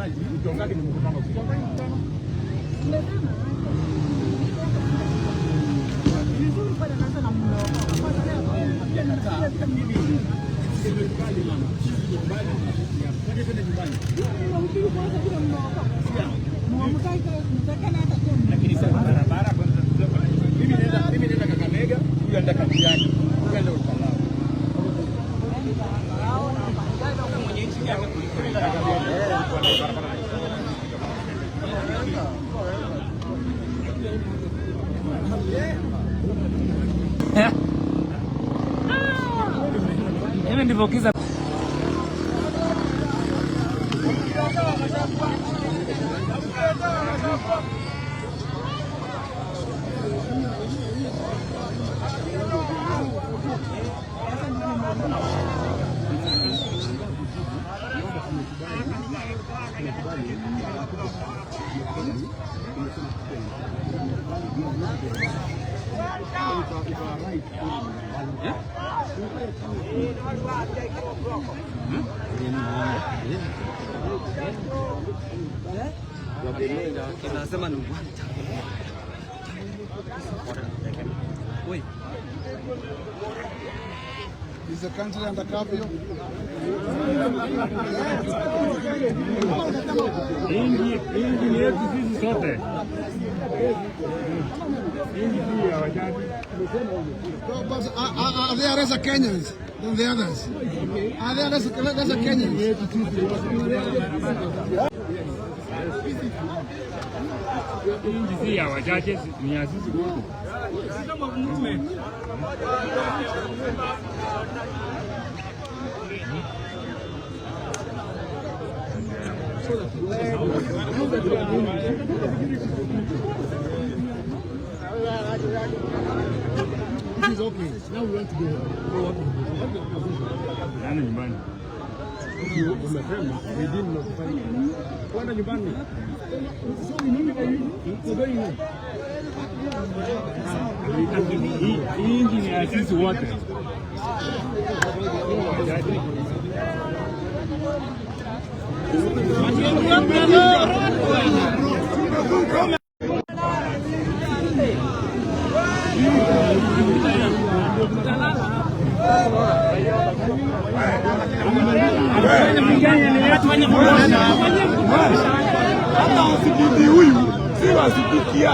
maji utongake ni mkutano. Lakini sasa barabara mimi nenda Kakamega, huyu anaenda Kajiado, huyu anaenda Utalao. Mwenye nchi yake hivi ndivyo kiza. Kinasema ni Is the country under curfew? Ingi yetu sisi sote. But are there other Kenyans than the others? Are there other Kenyans? Ingi si ya wachache, ni ya sisi wote. It is okay. Now we want to go. Nani nyumbani? Umesema we didn't notify you. Kwenda nyumbani. So we know you're going home. Hii ingi ni ya sisi wote. Hata usididi huyu si wasipikia.